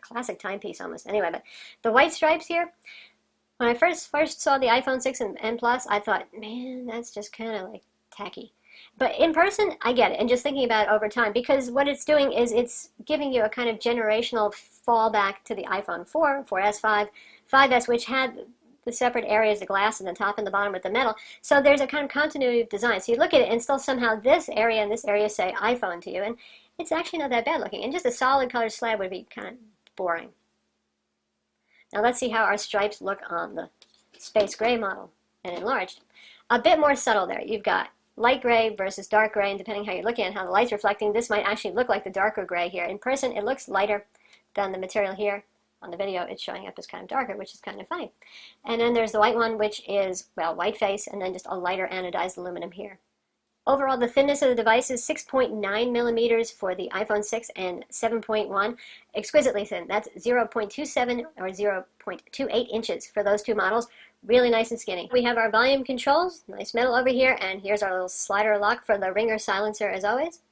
classic timepiece almost. Anyway, but the white stripes here, when I first saw the iPhone 6 and Plus, I thought, man, that's just kind of like tacky. But in person, I get it, and just thinking about it over time, because what it's doing is it's giving you a kind of generational fallback to the iPhone 4, 4S, 5, 5S, which had the separate areas, the glass and the top and the bottom with the metal. So there's a kind of continuity of design. So you look at it and still somehow this area and this area say iPhone to you, and it's actually not that bad looking. And just a solid colored slab would be kind of boring. Now let's see how our stripes look on the space gray model and enlarged. A bit more subtle there. You've got light gray versus dark gray, and depending how you're looking at how the light's reflecting, this might actually look like the darker gray here. In person, it looks lighter than the material here. On the video, it's showing up as kind of darker, which is kind of funny. And then there's the white one, which is, well, white face, and then just a lighter anodized aluminum here. Overall, the thinness of the device is 6.9 millimeters for the iPhone 6 and 7.1. Exquisitely thin. That's 0.27 or 0.28 inches for those two models. Really nice and skinny. We have our volume controls, nice metal over here, and here's our little slider lock for the ringer silencer as always.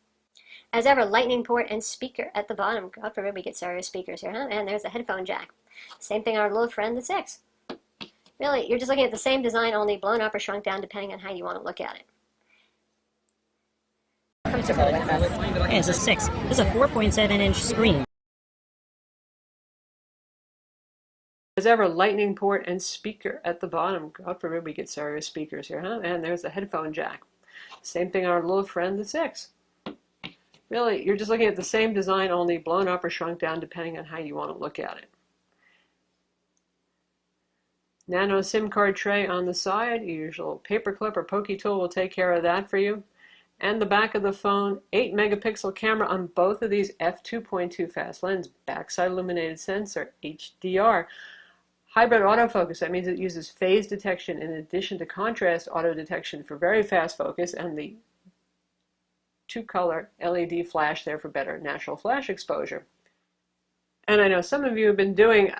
As ever, lightning port and speaker at the bottom. God forbid we get stereo speakers here, huh? And there's the headphone jack. Same thing on our little friend, the 6. Really, you're just looking at the same design, only blown up or shrunk down depending on how you want to look at it. Comfortable with us. Yeah, it's a 6. This is a 4.7-inch screen. As ever, lightning port and speaker at the bottom. God forbid we get stereo speakers here, huh? And there's the headphone jack. Same thing on our little friend, the 6. Really, you're just looking at the same design, only blown up or shrunk down depending on how you want to look at it. Nano SIM card tray on the side. Your usual paper clip or pokey tool will take care of that for you. And the back of the phone, 8 megapixel camera on both of these, f2.2 fast lens, backside illuminated sensor, HDR. Hybrid autofocus, that means it uses phase detection in addition to contrast auto detection for very fast focus, and the 2-color LED flash there for better natural flash exposure. And I know some of you have been doing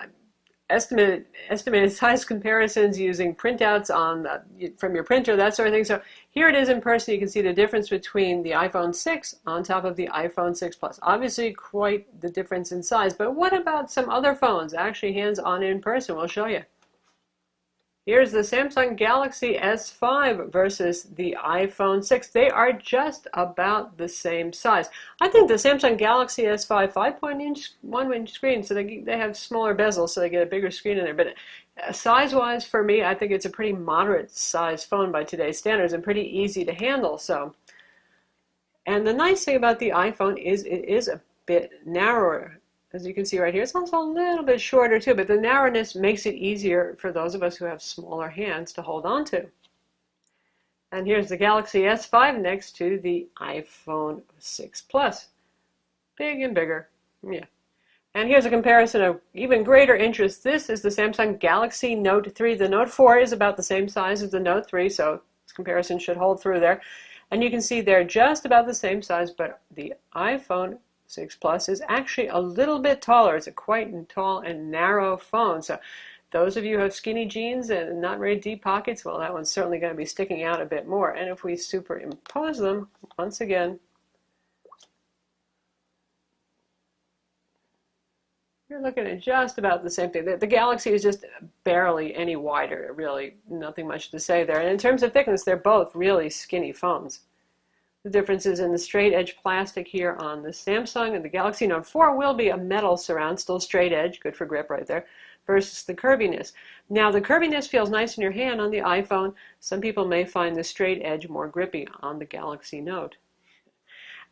estimated size comparisons using printouts on from your printer, that sort of thing. So here it is in person. You can see the difference between the iPhone 6 on top of the iPhone 6 Plus. Obviously quite the difference in size, but what about some other phones? Actually hands-on in person, we'll show you. Here's the Samsung Galaxy S5 versus the iPhone 6. They are just about the same size. I think the Samsung Galaxy S5, 5.1-inch screen, so they have smaller bezels, so they get a bigger screen in there. But size-wise, for me, I think it's a pretty moderate-sized phone by today's standards and pretty easy to handle. So, and the nice thing about the iPhone is it is a bit narrower. As you can see right here, it's also a little bit shorter too, but the narrowness makes it easier for those of us who have smaller hands to hold on to. And here's the Galaxy S5 next to the iPhone 6 Plus. Big and bigger, yeah. And here's a comparison of even greater interest. This is the Samsung Galaxy Note 3. The Note 4 is about the same size as the Note 3, so this comparison should hold through there. And you can see they're just about the same size, but the iPhone 6 Plus is actually a little bit taller. It's a quite tall and narrow phone. So those of you who have skinny jeans and not very deep pockets, well, that one's certainly going to be sticking out a bit more. And if we superimpose them, once again, you're looking at just about the same thing. The Galaxy is just barely any wider, really nothing much to say there. And in terms of thickness, they're both really skinny phones. The difference is in the straight edge plastic here on the Samsung, and the Galaxy Note 4 will be a metal surround, still straight edge, good for grip right there, versus the curviness. Now the curviness feels nice in your hand on the iPhone. Some people may find the straight edge more grippy on the Galaxy Note.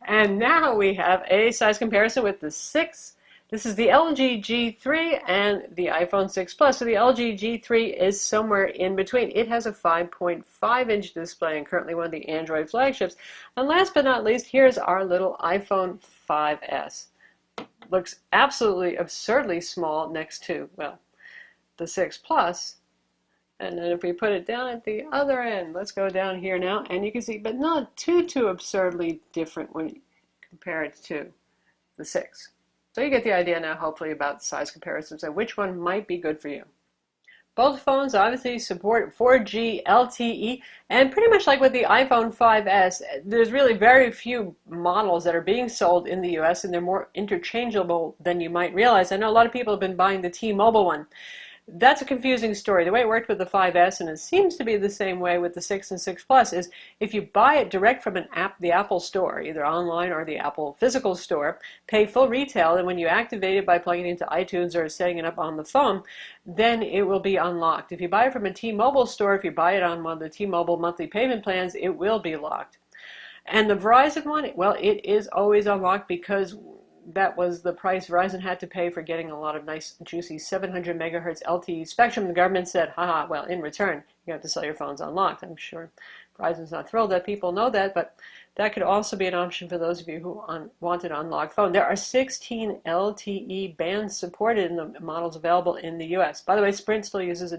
And now we have a size comparison with the 6. This is the LG G3 and the iPhone 6 Plus. So the LG G3 is somewhere in between. It has a 5.5-inch display and currently one of the Android flagships. And last but not least, here's our little iPhone 5S. Looks absolutely absurdly small next to, well, the 6 Plus. And then if we put it down at the other end, let's go down here now, and you can see, but not too absurdly different when you compare it to the 6. So you get the idea now, hopefully, about size comparisons and which one might be good for you. Both phones obviously support 4G LTE, and pretty much like with the iPhone 5S, there's really very few models that are being sold in the US, and they're more interchangeable than you might realize. I know a lot of people have been buying the T-Mobile one. That's a confusing story. The way it worked with the 5S, and it seems to be the same way with the 6 and 6 Plus, is if you buy it direct from the Apple store, either online or the Apple physical store, pay full retail, and when you activate it by plugging it into iTunes or setting it up on the phone, then it will be unlocked. If you buy it from a T-Mobile store, if you buy it on one of the T-Mobile monthly payment plans, it will be locked. And the Verizon one, well, it is always unlocked because that was the price Verizon had to pay for getting a lot of nice, juicy 700 megahertz LTE spectrum. The government said, haha, well, in return, you have to sell your phones unlocked. I'm sure Verizon's not thrilled that people know that, but that could also be an option for those of you who want an unlocked phone. There are 16 LTE bands supported in the models available in the US. By the way, Sprint still uses a